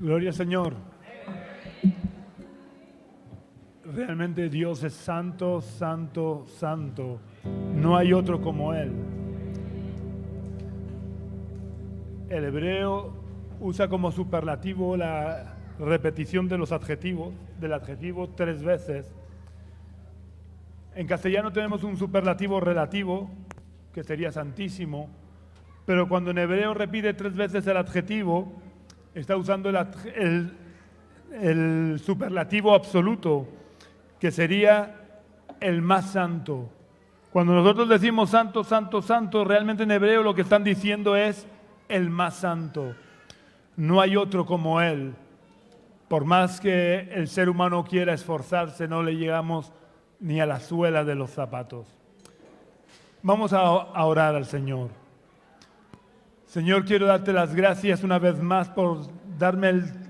Gloria al Señor. Realmente Dios es santo, santo, santo. No hay otro como Él. El hebreo usa como superlativo la repetición de los adjetivos, del adjetivo 3 veces. En castellano tenemos un superlativo relativo, que sería santísimo, pero cuando en hebreo repite 3 veces el adjetivo, está usando el superlativo absoluto, que sería el más santo. Cuando nosotros decimos santo, santo, santo, realmente en hebreo lo que están diciendo es el más santo. No hay otro como Él. Por más que el ser humano quiera esforzarse, no le llegamos ni a la suela de los zapatos. Vamos a orar al Señor. Señor, quiero darte las gracias una vez más por darme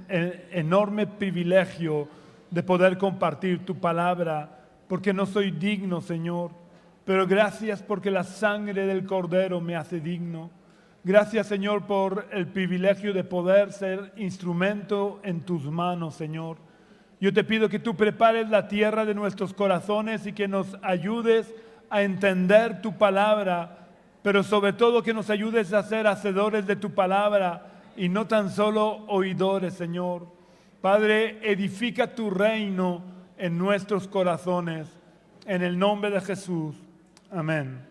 el enorme privilegio de poder compartir tu palabra, porque no soy digno, Señor, pero gracias porque la sangre del Cordero me hace digno. Gracias, Señor, por el privilegio de poder ser instrumento en tus manos, Señor. Yo te pido que tú prepares la tierra de nuestros corazones y que nos ayudes a entender tu palabra, pero sobre todo que nos ayudes a ser hacedores de tu palabra y no tan solo oidores, Señor. Padre, edifica tu reino en nuestros corazones. En el nombre de Jesús. Amén.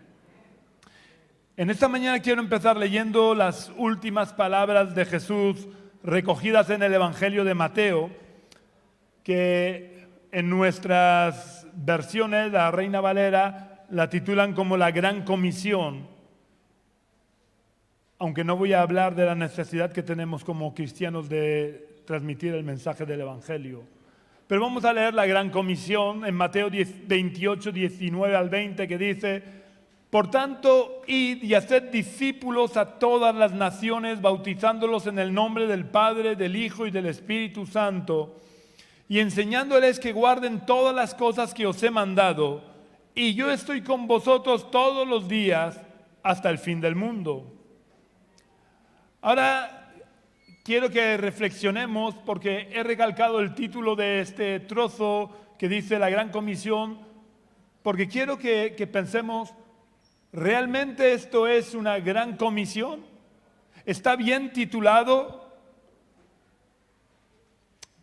En esta mañana quiero empezar leyendo las últimas palabras de Jesús recogidas en el Evangelio de Mateo, que en nuestras versiones, la Reina Valera, la titulan como la Gran Comisión, aunque no voy a hablar de la necesidad que tenemos como cristianos de transmitir el mensaje del Evangelio. Pero vamos a leer la Gran Comisión en Mateo 28, 19 al 20, que dice: por tanto, id y haced discípulos a todas las naciones, bautizándolos en el nombre del Padre, del Hijo y del Espíritu Santo, y enseñándoles que guarden todas las cosas que os he mandado, y yo estoy con vosotros todos los días hasta el fin del mundo. Ahora quiero que reflexionemos, porque he recalcado el título de este trozo que dice la Gran Comisión, porque quiero que pensemos, ¿realmente esto es una gran comisión? ¿Está bien titulado?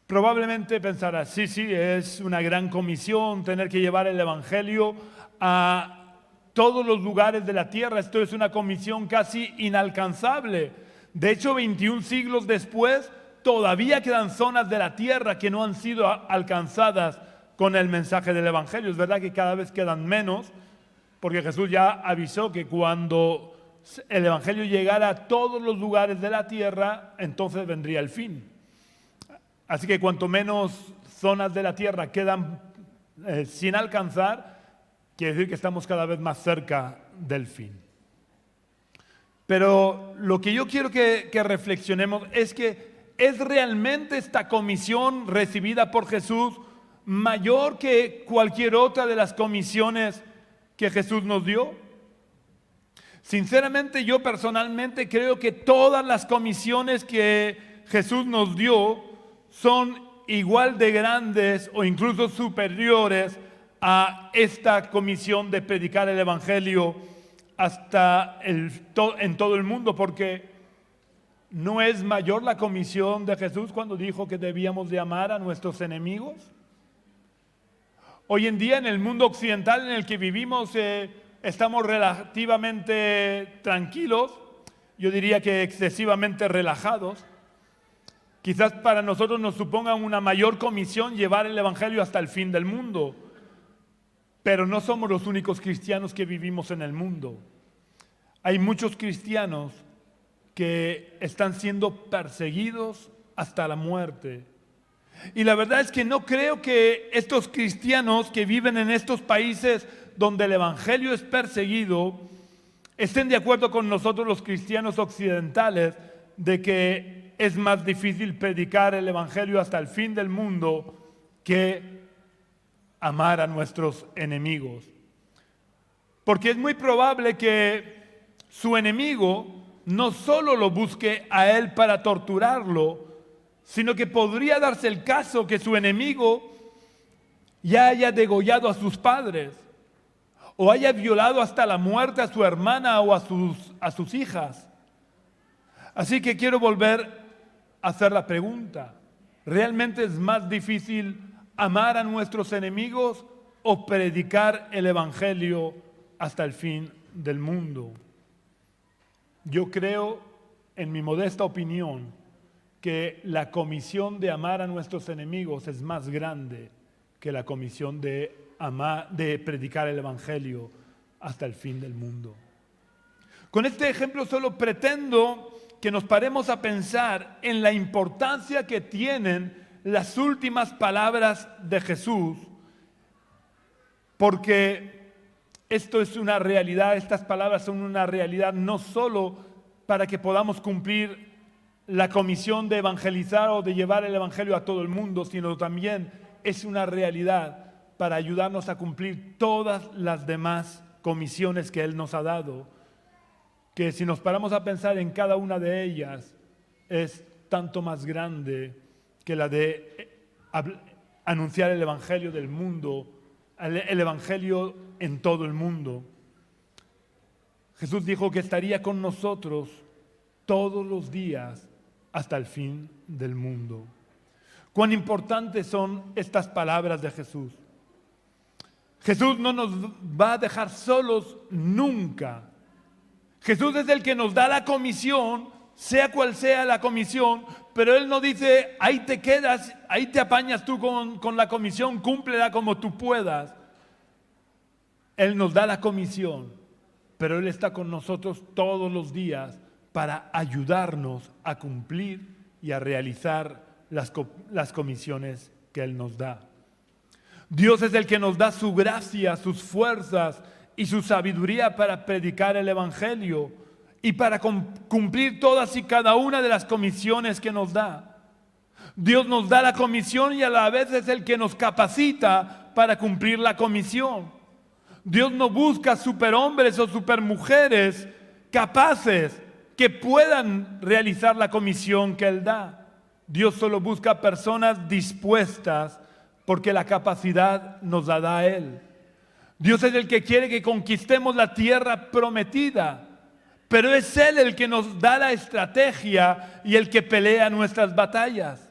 Probablemente pensarás, sí, es una gran comisión tener que llevar el Evangelio a todos los lugares de la tierra. Esto es una comisión casi inalcanzable. De hecho, 21 siglos después, todavía quedan zonas de la tierra que no han sido alcanzadas con el mensaje del Evangelio. Es verdad que cada vez quedan menos, porque Jesús ya avisó que cuando el Evangelio llegara a todos los lugares de la tierra, entonces vendría el fin. Así que cuanto menos zonas de la tierra quedan sin alcanzar, quiere decir que estamos cada vez más cerca del fin. Pero lo que yo quiero que reflexionemos es que ¿es realmente esta comisión recibida por Jesús mayor que cualquier otra de las comisiones que Jesús nos dio? Sinceramente, yo personalmente creo que todas las comisiones que Jesús nos dio son igual de grandes o incluso superiores a esta comisión de predicar el Evangelio en todo el mundo, porque ¿no es mayor la comisión de Jesús cuando dijo que debíamos de amar a nuestros enemigos? Hoy en día en el mundo occidental en el que vivimos estamos relativamente tranquilos, yo diría que excesivamente relajados. Quizás para nosotros nos suponga una mayor comisión llevar el Evangelio hasta el fin del mundo, pero no somos los únicos cristianos que vivimos en el mundo. Hay muchos cristianos que están siendo perseguidos hasta la muerte. Y la verdad es que no creo que estos cristianos que viven en estos países donde el Evangelio es perseguido estén de acuerdo con nosotros los cristianos occidentales de que es más difícil predicar el Evangelio hasta el fin del mundo que amar a nuestros enemigos. Porque es muy probable que su enemigo no solo lo busque a él para torturarlo, sino que podría darse el caso que su enemigo ya haya degollado a sus padres, o haya violado hasta la muerte a su hermana o a sus hijas. Así que quiero volver a hacer la pregunta: ¿realmente es más difícil amar a nuestros enemigos o predicar el Evangelio hasta el fin del mundo? Yo creo, en mi modesta opinión, que la comisión de amar a nuestros enemigos es más grande que la comisión de predicar el Evangelio hasta el fin del mundo. Con este ejemplo solo pretendo que nos paremos a pensar en la importancia que tienen las últimas palabras de Jesús, porque esto es una realidad, estas palabras son una realidad no solo para que podamos cumplir la comisión de evangelizar o de llevar el Evangelio a todo el mundo, sino también es una realidad para ayudarnos a cumplir todas las demás comisiones que Él nos ha dado, que si nos paramos a pensar en cada una de ellas, es tanto más grande que la de anunciar el Evangelio del mundo, el Evangelio en todo el mundo. Jesús dijo que estaría con nosotros todos los días hasta el fin del mundo. Cuán importantes son estas palabras de Jesús. Jesús no nos va a dejar solos nunca. Jesús es el que nos da la comisión, sea cual sea la comisión, pero Él no dice, ahí te quedas, ahí te apañas tú con la comisión, cúmplela como tú puedas. Él nos da la comisión, pero Él está con nosotros todos los días para ayudarnos a cumplir y a realizar las comisiones que Él nos da. Dios es el que nos da su gracia, sus fuerzas y su sabiduría para predicar el Evangelio y para cumplir todas y cada una de las comisiones que nos da. Dios nos da la comisión y a la vez es el que nos capacita para cumplir la comisión. Dios no busca superhombres o supermujeres capaces que puedan realizar la comisión que Él da. Dios solo busca personas dispuestas porque la capacidad nos la da Él. Dios es el que quiere que conquistemos la tierra prometida, pero es Él el que nos da la estrategia y el que pelea nuestras batallas.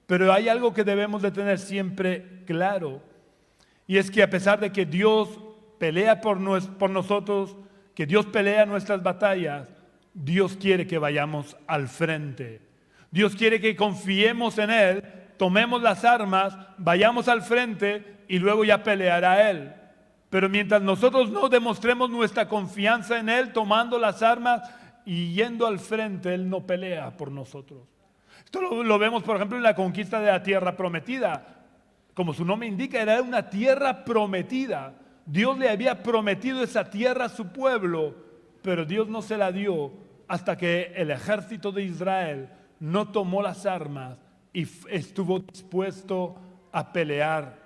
Pero hay algo que debemos de tener siempre claro, y es que a pesar de que Dios pelea por nosotros, que Dios pelea nuestras batallas, Dios quiere que vayamos al frente. Dios quiere que confiemos en Él, tomemos las armas, vayamos al frente y luego ya peleará Él. Pero mientras nosotros no demostremos nuestra confianza en Él, tomando las armas y yendo al frente, Él no pelea por nosotros. Esto lo vemos, por ejemplo, en la conquista de la tierra prometida. Como su nombre indica, era una tierra prometida. Dios le había prometido esa tierra a su pueblo, pero Dios no se la dio hasta que el ejército de Israel no tomó las armas y estuvo dispuesto a pelear.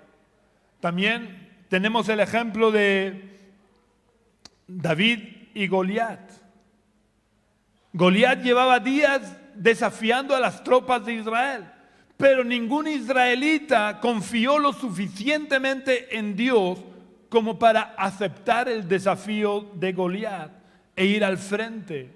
También tenemos el ejemplo de David y Goliat. Goliat llevaba días desafiando a las tropas de Israel, pero ningún israelita confió lo suficientemente en Dios como para aceptar el desafío de Goliat e ir al frente.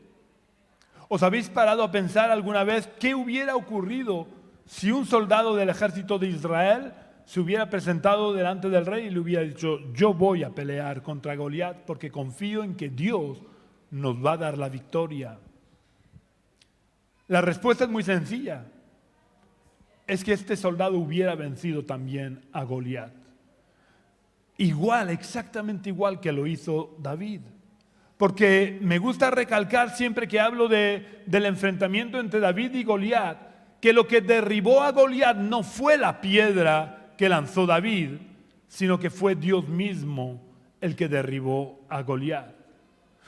¿Os habéis parado a pensar alguna vez qué hubiera ocurrido si un soldado del ejército de Israel se hubiera presentado delante del rey y le hubiera dicho, yo voy a pelear contra Goliat porque confío en que Dios nos va a dar la victoria? La respuesta es muy sencilla. Es que este soldado hubiera vencido también a Goliat. Igual, exactamente igual que lo hizo David. Porque me gusta recalcar siempre que hablo del enfrentamiento entre David y Goliat, que lo que derribó a Goliat no fue la piedra que lanzó David, sino que fue Dios mismo el que derribó a Goliat.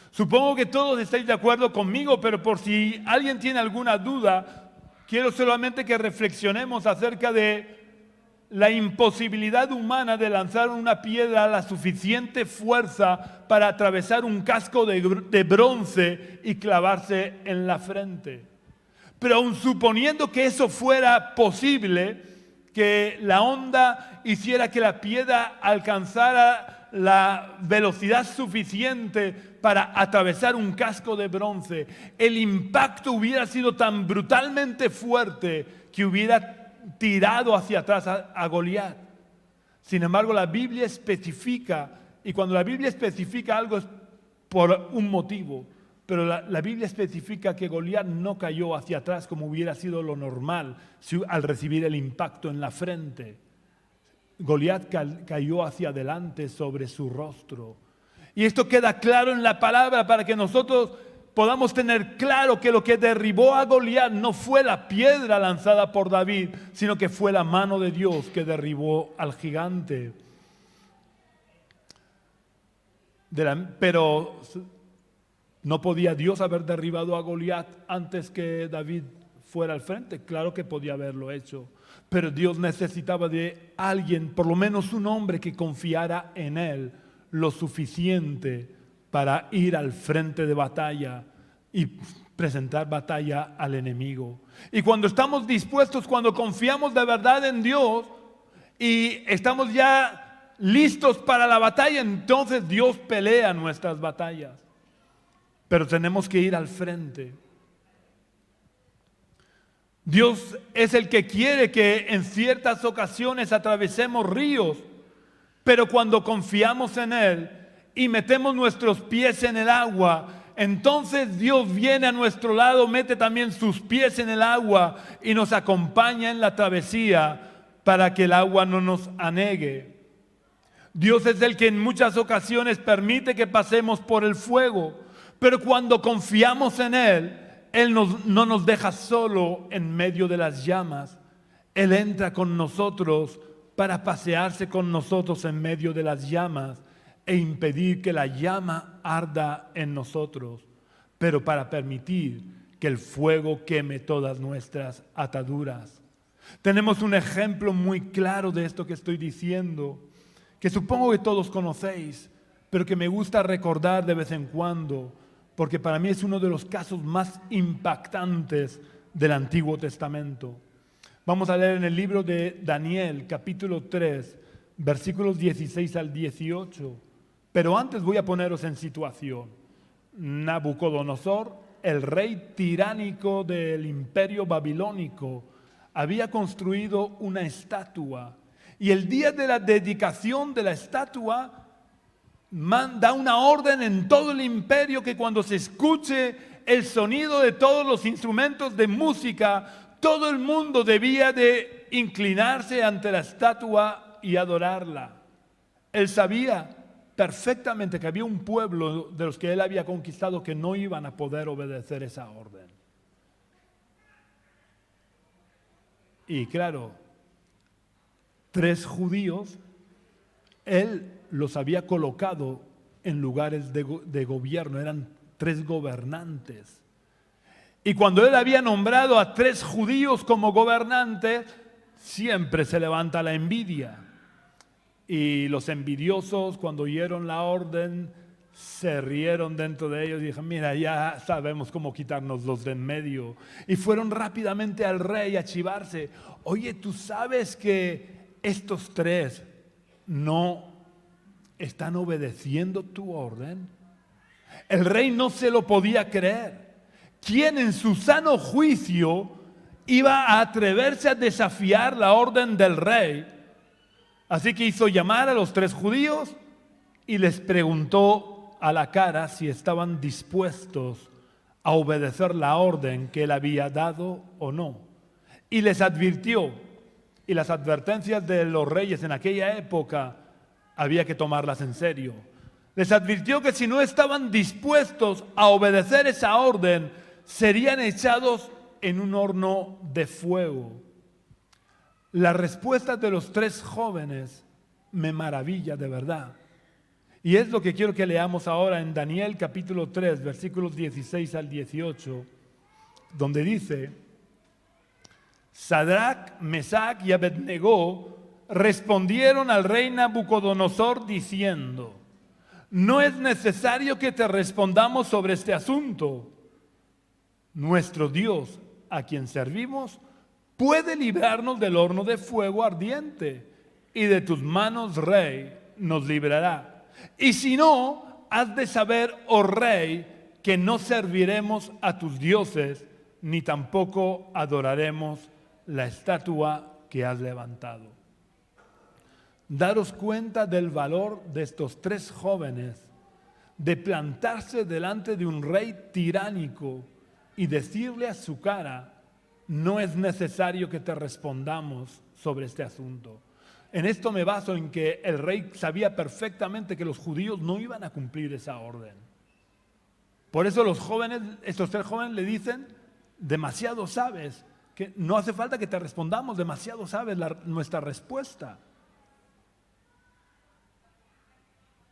Supongo que todos estáis de acuerdo conmigo, pero por si alguien tiene alguna duda, quiero solamente que reflexionemos acerca de la imposibilidad humana de lanzar una piedra a la suficiente fuerza para atravesar un casco de bronce y clavarse en la frente. Pero aun suponiendo que eso fuera posible, que la onda hiciera que la piedra alcanzara la velocidad suficiente para atravesar un casco de bronce, el impacto hubiera sido tan brutalmente fuerte que hubiera tirado hacia atrás a Goliat. Sin embargo, la Biblia especifica, y cuando la Biblia especifica algo es por un motivo, pero la Biblia especifica que Goliat no cayó hacia atrás como hubiera sido lo normal al recibir el impacto en la frente. Goliat cayó hacia adelante sobre su rostro. Y esto queda claro en la palabra para que nosotros podamos tener claro que lo que derribó a Goliat no fue la piedra lanzada por David, sino que fue la mano de Dios que derribó al gigante. Pero ¿no podía Dios haber derribado a Goliat antes que David fuera al frente? Claro que podía haberlo hecho. Pero Dios necesitaba de alguien, por lo menos un hombre que confiara en él lo suficiente para ir al frente de batalla y presentar batalla al enemigo. Y cuando estamos dispuestos, cuando confiamos de verdad en Dios y estamos ya listos para la batalla, entonces Dios pelea nuestras batallas. Pero tenemos que ir al frente. Dios es el que quiere que en ciertas ocasiones atravesemos ríos, pero cuando confiamos en Él y metemos nuestros pies en el agua, entonces Dios viene a nuestro lado, mete también sus pies en el agua y nos acompaña en la travesía para que el agua no nos anegue. Dios es el que en muchas ocasiones permite que pasemos por el fuego, pero cuando confiamos en Él, Él no nos deja solo en medio de las llamas. Él entra con nosotros para pasearse con nosotros en medio de las llamas e impedir que la llama arda en nosotros, pero para permitir que el fuego queme todas nuestras ataduras. Tenemos un ejemplo muy claro de esto que estoy diciendo, que supongo que todos conocéis, pero que me gusta recordar de vez en cuando, porque para mí es uno de los casos más impactantes del Antiguo Testamento. Vamos a leer en el libro de Daniel, capítulo 3, versículos 16 al 18. Pero antes voy a poneros en situación. Nabucodonosor, el rey tiránico del imperio babilónico, había construido una estatua. Y el día de la dedicación de la estatua, da una orden en todo el imperio que cuando se escuche el sonido de todos los instrumentos de música, todo el mundo debía de inclinarse ante la estatua y adorarla. Él sabía perfectamente que había un pueblo de los que él había conquistado que no iban a poder obedecer esa orden. Y claro, 3 judíos, él los había colocado en lugares de gobierno, eran 3 gobernantes. Y cuando él había nombrado a 3 judíos como gobernantes, siempre se levanta la envidia. Y los envidiosos, cuando oyeron la orden, se rieron dentro de ellos y dijeron: mira, ya sabemos cómo quitárnoslos de en medio. Y fueron rápidamente al rey a chivarse. Oye, ¿tú sabes que estos 3 no están obedeciendo tu orden? El rey no se lo podía creer. ¿Quién en su sano juicio iba a atreverse a desafiar la orden del rey? Así que hizo llamar a los 3 judíos y les preguntó a la cara si estaban dispuestos a obedecer la orden que él había dado o no. Y les advirtió, y las advertencias de los reyes en aquella época había que tomarlas en serio. Les advirtió que si no estaban dispuestos a obedecer esa orden, serían echados en un horno de fuego. La respuesta de los 3 jóvenes me maravilla de verdad. Y es lo que quiero que leamos ahora en Daniel capítulo 3, versículos 16 al 18, donde dice: Sadrac, Mesac y Abednego respondieron al rey Nabucodonosor diciendo: no es necesario que te respondamos sobre este asunto. Nuestro Dios a quien servimos puede librarnos del horno de fuego ardiente, y de tus manos, rey, nos librará. Y si no, has de saber, oh rey, que no serviremos a tus dioses, ni tampoco adoraremos la estatua que has levantado. Daros cuenta del valor de estos tres jóvenes, de plantarse delante de un rey tiránico y decirle a su cara: no es necesario que te respondamos sobre este asunto. En esto me baso en que el rey sabía perfectamente que los judíos no iban a cumplir esa orden. Por eso estos tres jóvenes le dicen: demasiado sabes, que no hace falta que te respondamos, demasiado sabes nuestra respuesta.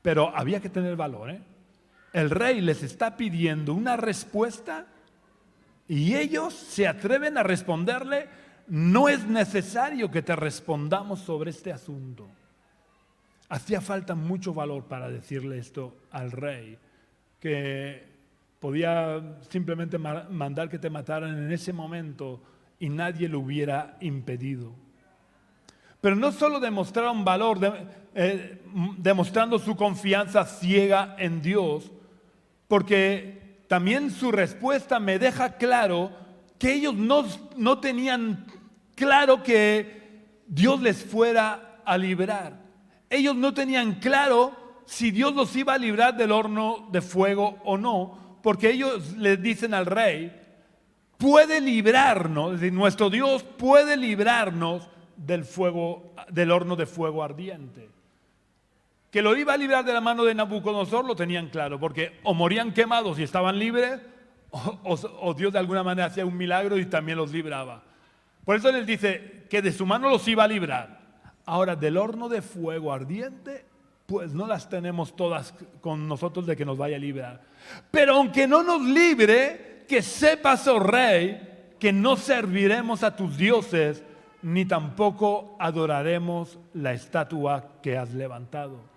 Pero había que tener valor, ¿eh? El rey les está pidiendo una respuesta y ellos se atreven a responderle: no es necesario que te respondamos sobre este asunto. Hacía falta mucho valor para decirle esto al rey, que podía simplemente mandar que te mataran en ese momento y nadie lo hubiera impedido. Pero no solo demostraron valor, demostrando su confianza ciega en Dios, porque también su respuesta me deja claro que ellos no tenían claro que Dios les fuera a librar. Ellos no tenían claro si Dios los iba a librar del horno de fuego o no, porque ellos le dicen al rey: puede librarnos, es decir, nuestro Dios puede librarnos del horno de fuego ardiente. Que lo iba a librar de la mano de Nabucodonosor lo tenían claro, porque o morían quemados y estaban libres, o Dios de alguna manera hacía un milagro y también los libraba. Por eso les dice que de su mano los iba a librar. Ahora, del horno de fuego ardiente, pues no las tenemos todas con nosotros de que nos vaya a librar. Pero aunque no nos libre, que sepas, oh rey, que no serviremos a tus dioses, ni tampoco adoraremos la estatua que has levantado.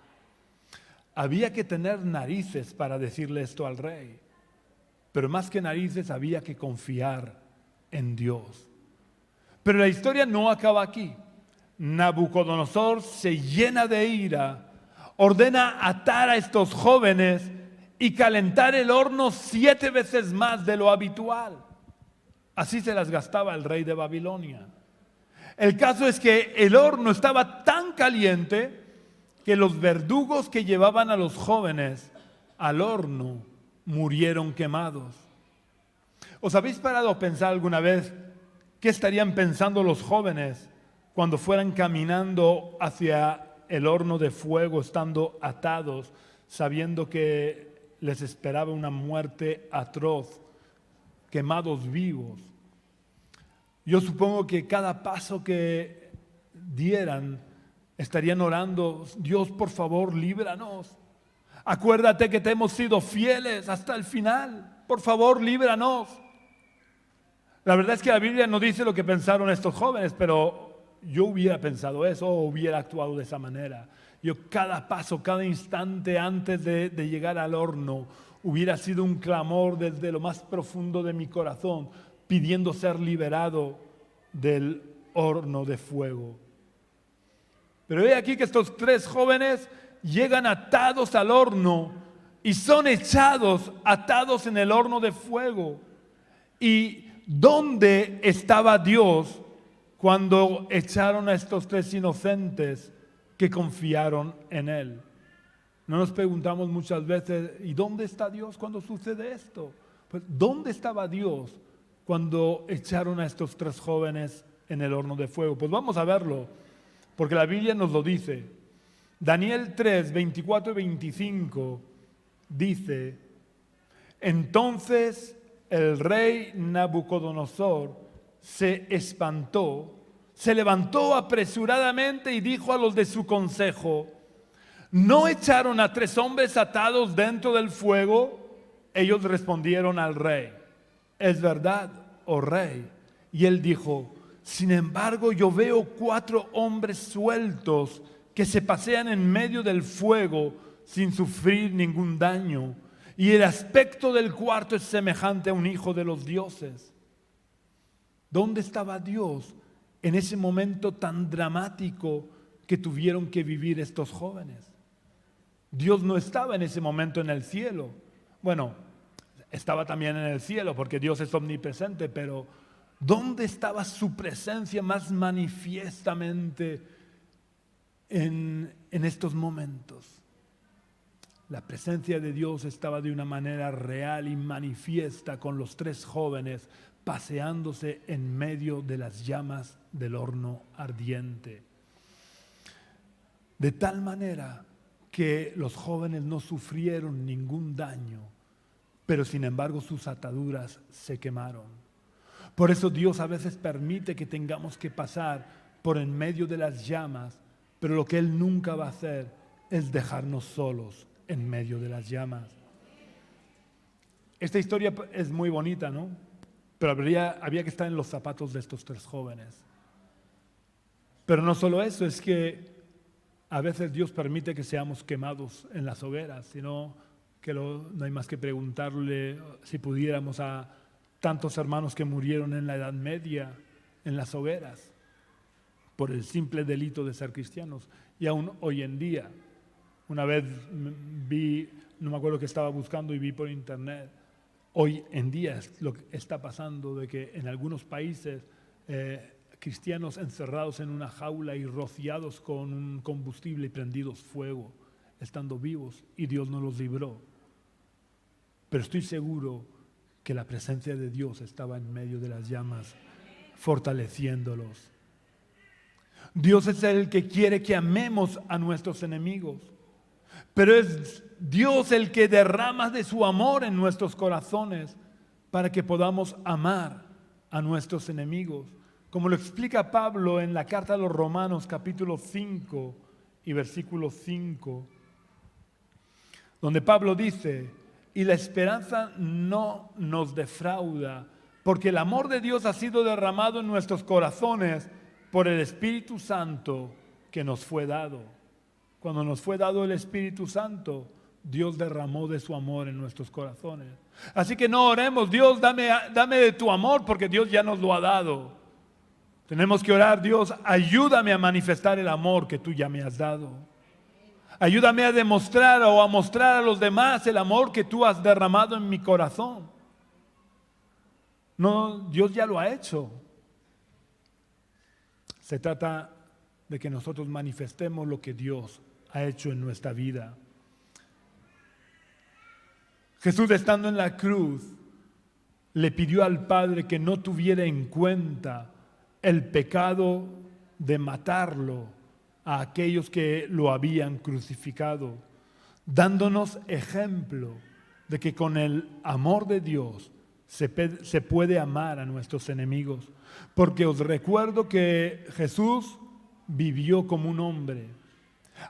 Había que tener narices para decirle esto al rey, pero más que narices había que confiar en Dios. Pero la historia no acaba aquí. Nabucodonosor se llena de ira, ordena atar a estos jóvenes y calentar el horno 7 veces más de lo habitual. Así se las gastaba el rey de Babilonia. El caso es que el horno estaba tan caliente que los verdugos que llevaban a los jóvenes al horno murieron quemados. ¿Os habéis parado a pensar alguna vez qué estarían pensando los jóvenes cuando fueran caminando hacia el horno de fuego, estando atados, sabiendo que les esperaba una muerte atroz, quemados vivos? Yo supongo que cada paso que dieran estarían orando: Dios, por favor, líbranos. Acuérdate que te hemos sido fieles hasta el final. Por favor, líbranos. La verdad es que la Biblia no dice lo que pensaron estos jóvenes, pero yo hubiera pensado eso o hubiera actuado de esa manera. Yo cada paso, cada instante antes de llegar al horno hubiera sido un clamor desde lo más profundo de mi corazón, pidiendo ser liberado del horno de fuego. Pero he aquí que estos 3 jóvenes llegan atados al horno y son echados atados en el horno de fuego. ¿Y dónde estaba Dios cuando echaron a estos 3 inocentes que confiaron en Él? No nos preguntamos muchas veces: ¿y dónde está Dios cuando sucede esto? Pues, ¿dónde estaba Dios cuando echaron a estos 3 jóvenes en el horno de fuego? Pues vamos a verlo, porque la Biblia nos lo dice. Daniel 3, 24 y 25 dice: entonces el rey Nabucodonosor se espantó, se levantó apresuradamente y dijo a los de su consejo: ¿no echaron a 3 hombres atados dentro del fuego? Ellos respondieron al rey: es verdad, oh rey. Y él dijo: sin embargo, yo veo 4 hombres sueltos que se pasean en medio del fuego sin sufrir ningún daño, y el aspecto del cuarto es semejante a un hijo de los dioses. ¿Dónde estaba Dios en ese momento tan dramático que tuvieron que vivir estos jóvenes? Dios no estaba en ese momento en el cielo. Bueno, estaba también en el cielo porque Dios es omnipresente, pero ¿dónde estaba su presencia más manifiestamente en estos momentos? La presencia de Dios estaba de una manera real y manifiesta con los 3 jóvenes paseándose en medio de las llamas del horno ardiente. De tal manera que los jóvenes no sufrieron ningún daño, pero sin embargo sus ataduras se quemaron. Por eso Dios a veces permite que tengamos que pasar por en medio de las llamas, pero lo que Él nunca va a hacer es dejarnos solos en medio de las llamas. Esta historia es muy bonita, ¿no? Pero había que estar en los zapatos de estos 3 jóvenes. Pero no solo eso, es que a veces Dios permite que seamos quemados en las hogueras, sino que no hay más que preguntarle si pudiéramos a tantos hermanos que murieron en la Edad Media en las hogueras por el simple delito de ser cristianos. Y aún hoy en día, una vez vi, no me acuerdo qué estaba buscando y vi por internet, hoy en día es lo que está pasando de que en algunos países cristianos encerrados en una jaula y rociados con un combustible y prendidos fuego, estando vivos, y Dios no los libró. Pero estoy seguro que la presencia de Dios estaba en medio de las llamas, fortaleciéndolos. Dios es el que quiere que amemos a nuestros enemigos, pero es Dios el que derrama de su amor en nuestros corazones para que podamos amar a nuestros enemigos. Como lo explica Pablo en la carta a los Romanos capítulo 5 y versículo 5, donde Pablo dice: y la esperanza no nos defrauda, porque el amor de Dios ha sido derramado en nuestros corazones por el Espíritu Santo que nos fue dado. Cuando nos fue dado el Espíritu Santo, Dios derramó de su amor en nuestros corazones. Así que no oremos: Dios, dame de tu amor, porque Dios ya nos lo ha dado. Tenemos que orar: Dios, ayúdame a manifestar el amor que tú ya me has dado. Ayúdame a demostrar o a mostrar a los demás el amor que tú has derramado en mi corazón. No, Dios ya lo ha hecho. Se trata de que nosotros manifestemos lo que Dios ha hecho en nuestra vida. Jesús, estando en la cruz, le pidió al Padre que no tuviera en cuenta el pecado de matarlo a aquellos que lo habían crucificado, dándonos ejemplo de que con el amor de Dios se puede amar a nuestros enemigos. Porque os recuerdo que Jesús vivió como un hombre.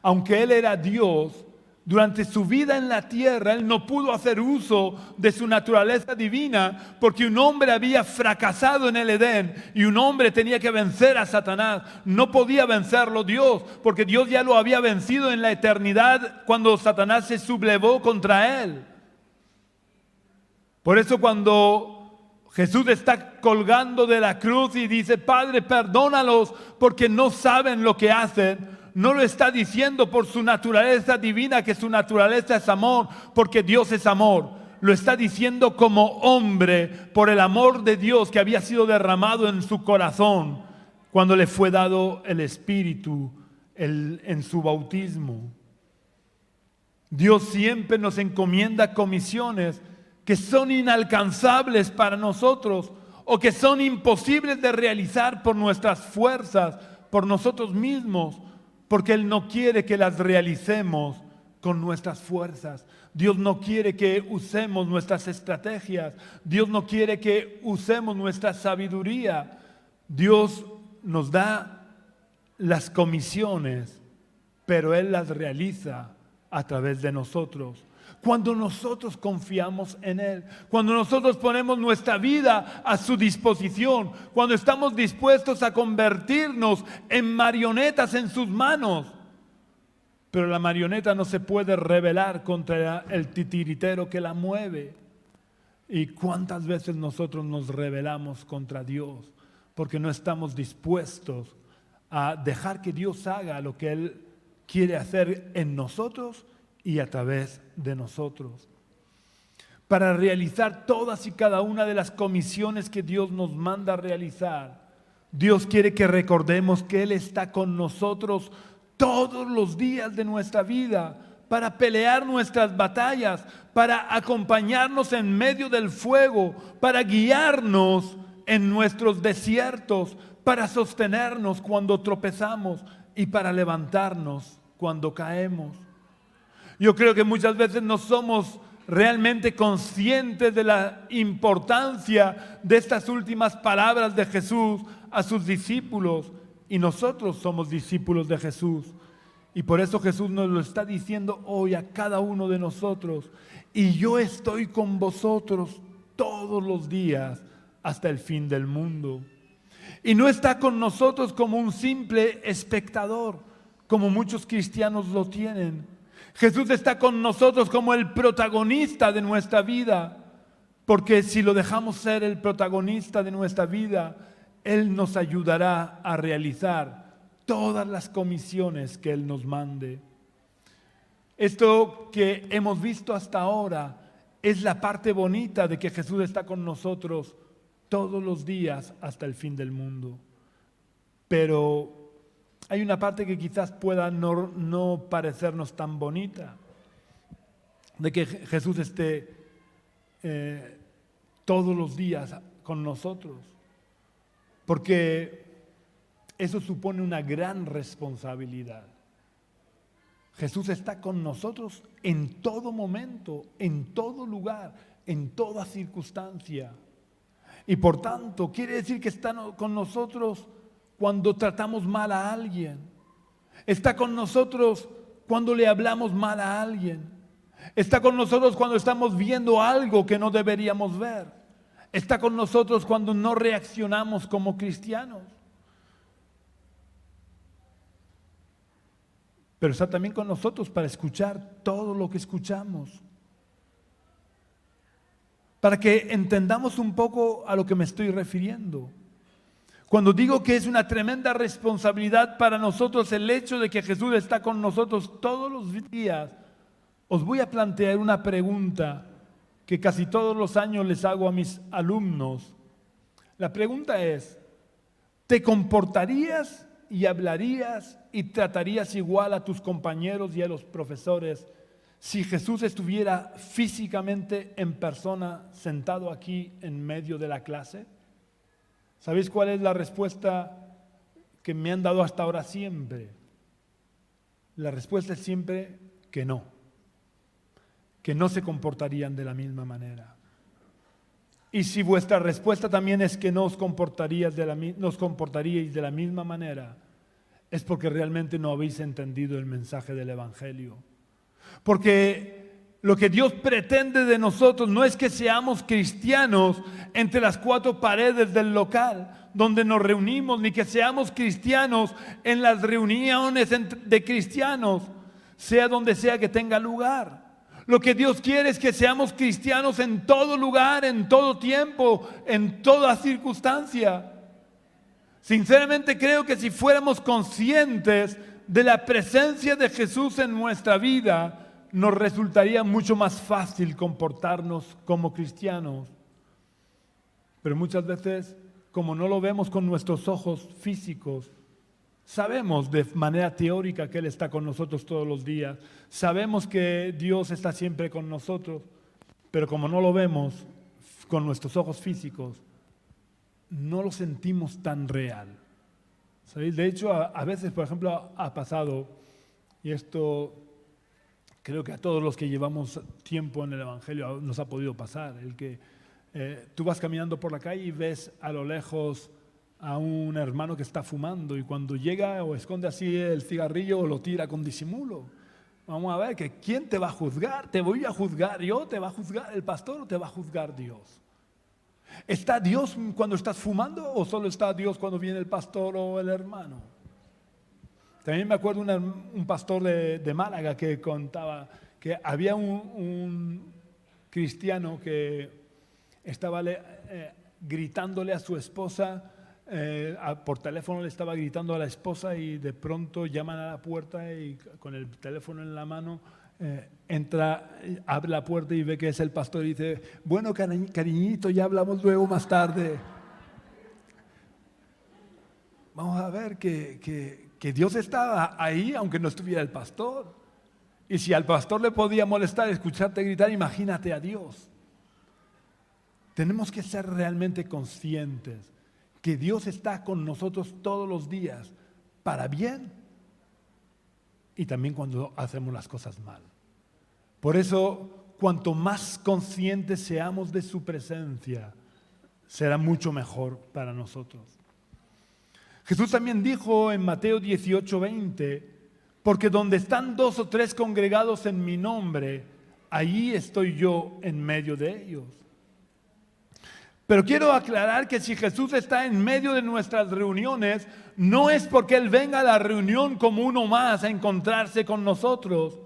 Aunque Él era Dios, durante su vida en la tierra, Él no pudo hacer uso de su naturaleza divina, porque un hombre había fracasado en el Edén y un hombre tenía que vencer a Satanás. No podía vencerlo Dios, porque Dios ya lo había vencido en la eternidad cuando Satanás se sublevó contra Él. Por eso cuando Jesús está colgando de la cruz y dice: Padre, perdónalos porque no saben lo que hacen, no lo está diciendo por su naturaleza divina, que su naturaleza es amor, porque Dios es amor. Lo está diciendo como hombre por el amor de Dios que había sido derramado en su corazón cuando le fue dado el Espíritu en su bautismo. Dios siempre nos encomienda comisiones que son inalcanzables para nosotros o que son imposibles de realizar por nuestras fuerzas, por nosotros mismos, porque Él no quiere que las realicemos con nuestras fuerzas. Dios no quiere que usemos nuestras estrategias. Dios no quiere que usemos nuestra sabiduría. Dios nos da las comisiones, pero Él las realiza a través de nosotros. Cuando nosotros confiamos en Él, cuando nosotros ponemos nuestra vida a su disposición, cuando estamos dispuestos a convertirnos en marionetas en sus manos. Pero la marioneta no se puede rebelar contra el titiritero que la mueve. ¿Y cuántas veces nosotros nos rebelamos contra Dios? porque no estamos dispuestos a dejar que Dios haga lo que Él quiere hacer en nosotros y a través de nosotros. Para realizar todas y cada una de las comisiones que Dios nos manda a realizar, Dios quiere que recordemos que Él está con nosotros todos los días de nuestra vida para pelear nuestras batallas, para acompañarnos en medio del fuego, para guiarnos en nuestros desiertos, para sostenernos cuando tropezamos y para levantarnos cuando caemos. Yo creo que muchas veces no somos realmente conscientes de la importancia de estas últimas palabras de Jesús a sus discípulos, y nosotros somos discípulos de Jesús. Y por eso Jesús nos lo está diciendo hoy a cada uno de nosotros. Y yo estoy con vosotros todos los días hasta el fin del mundo. Y no está con nosotros como un simple espectador, como muchos cristianos lo tienen. Jesús está con nosotros como el protagonista de nuestra vida, porque si lo dejamos ser el protagonista de nuestra vida, Él nos ayudará a realizar todas las comisiones que Él nos mande. Esto que hemos visto hasta ahora es la parte bonita de que Jesús está con nosotros todos los días hasta el fin del mundo. Pero hay una parte que quizás pueda no parecernos tan bonita, de que Jesús esté todos los días con nosotros, porque eso supone una gran responsabilidad. Jesús está con nosotros en todo momento, en todo lugar, en toda circunstancia. Y por tanto, quiere decir que está con nosotros cuando tratamos mal a alguien. Está con nosotros cuando le hablamos mal a alguien. Está con nosotros cuando estamos viendo algo que no deberíamos ver. Está con nosotros cuando no reaccionamos como cristianos. Pero está también con nosotros para escuchar todo lo que escuchamos. Para que entendamos un poco a lo que me estoy refiriendo. Cuando digo que es una tremenda responsabilidad para nosotros el hecho de que Jesús está con nosotros todos los días, os voy a plantear una pregunta que casi todos los años les hago a mis alumnos. La pregunta es, ¿te comportarías y hablarías y tratarías igual a tus compañeros y a los profesores si Jesús estuviera físicamente en persona sentado aquí en medio de la clase? ¿Sabéis cuál es la respuesta que me han dado hasta ahora siempre? La respuesta es siempre que no se comportarían de la misma manera. Y si vuestra respuesta también es que no os comportaríais de la misma manera, es porque realmente no habéis entendido el mensaje del Evangelio. Porque lo que Dios pretende de nosotros no es que seamos cristianos entre las cuatro paredes del local donde nos reunimos, ni que seamos cristianos en las reuniones de cristianos, sea donde sea que tenga lugar. Lo que Dios quiere es que seamos cristianos en todo lugar, en todo tiempo, en toda circunstancia. Sinceramente creo que si fuéramos conscientes de la presencia de Jesús en nuestra vida, nos resultaría mucho más fácil comportarnos como cristianos. Pero muchas veces, como no lo vemos con nuestros ojos físicos, sabemos de manera teórica que Él está con nosotros todos los días. Sabemos que Dios está siempre con nosotros, pero como no lo vemos con nuestros ojos físicos, no lo sentimos tan real. ¿Sabéis? De hecho, a veces, por ejemplo, ha pasado, y esto creo que a todos los que llevamos tiempo en el Evangelio nos ha podido pasar, el que tú vas caminando por la calle y ves a lo lejos a un hermano que está fumando, y cuando llega o esconde así el cigarrillo o lo tira con disimulo. Vamos a ver, que ¿quién te va a juzgar? ¿Te voy a juzgar yo? ¿Te va a juzgar el pastor o te va a juzgar Dios? ¿Está Dios cuando estás fumando o solo está Dios cuando viene el pastor o el hermano? También me acuerdo un pastor de Málaga que contaba que había un cristiano que estaba gritándole a su esposa por teléfono le estaba gritando a la esposa y de pronto llaman a la puerta y con el teléfono en la mano entra, abre la puerta y ve que es el pastor y dice: bueno, cariñito, ya hablamos luego más tarde. Vamos a ver que Dios estaba ahí aunque no estuviera el pastor. Y si al pastor le podía molestar escucharte gritar, imagínate a Dios. Tenemos que ser realmente conscientes que Dios está con nosotros todos los días, para bien y también cuando hacemos las cosas mal. Por eso, cuanto más conscientes seamos de su presencia, será mucho mejor para nosotros. Jesús también dijo en Mateo 18:20, porque donde están 2 o 3 congregados en mi nombre, allí estoy yo en medio de ellos. Pero quiero aclarar que si Jesús está en medio de nuestras reuniones, no es porque Él venga a la reunión como uno más a encontrarse con nosotros.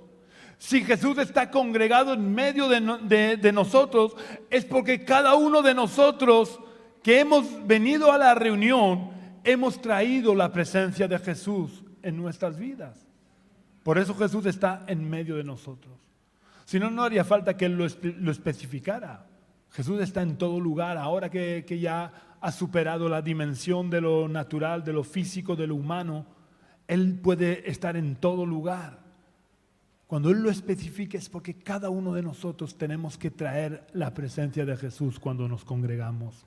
Si Jesús está congregado en medio de nosotros, es porque cada uno de nosotros que hemos venido a la reunión, hemos traído la presencia de Jesús en nuestras vidas. Por eso Jesús está en medio de nosotros. Si no, no haría falta que Él lo especificara. Jesús está en todo lugar, ahora que ya ha superado la dimensión de lo natural, de lo físico, de lo humano. Él puede estar en todo lugar. Cuando Él lo especifica es porque cada uno de nosotros tenemos que traer la presencia de Jesús cuando nos congregamos.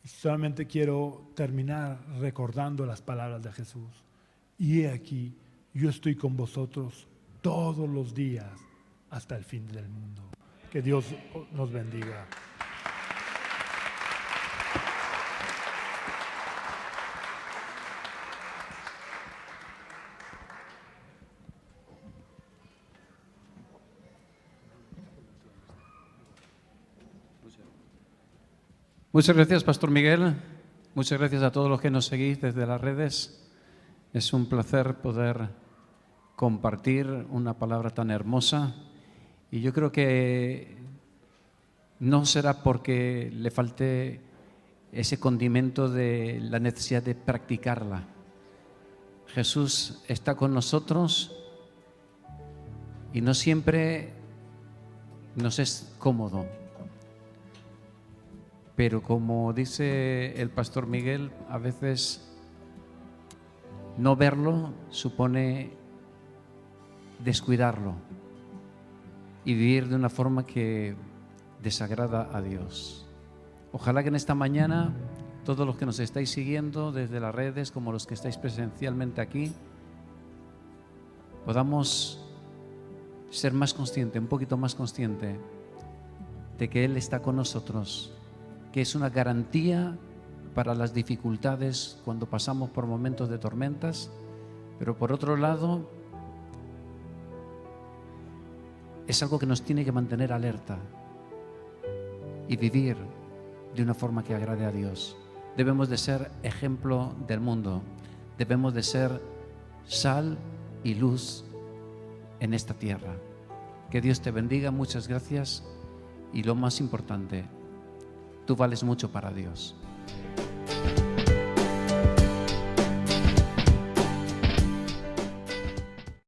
Y solamente quiero terminar recordando las palabras de Jesús. Y he aquí, yo estoy con vosotros todos los días hasta el fin del mundo. Que Dios nos bendiga. Muchas gracias, Pastor Miguel. Muchas gracias a todos los que nos seguís desde las redes. Es un placer poder compartir una palabra tan hermosa. Y yo creo que no será porque le falte ese condimento de la necesidad de practicarla. Jesús está con nosotros y no siempre nos es cómodo. Pero como dice el Pastor Miguel, a veces no verlo supone descuidarlo y vivir de una forma que desagrada a Dios. Ojalá que en esta mañana todos los que nos estáis siguiendo desde las redes como los que estáis presencialmente aquí podamos ser más conscientes, un poquito más conscientes de que Él está con nosotros, que es una garantía para las dificultades cuando pasamos por momentos de tormentas, pero por otro lado es algo que nos tiene que mantener alerta y vivir de una forma que agrade a Dios. Debemos de ser ejemplo del mundo, debemos de ser sal y luz en esta tierra. Que Dios te bendiga, muchas gracias y lo más importante, tú vales mucho para Dios.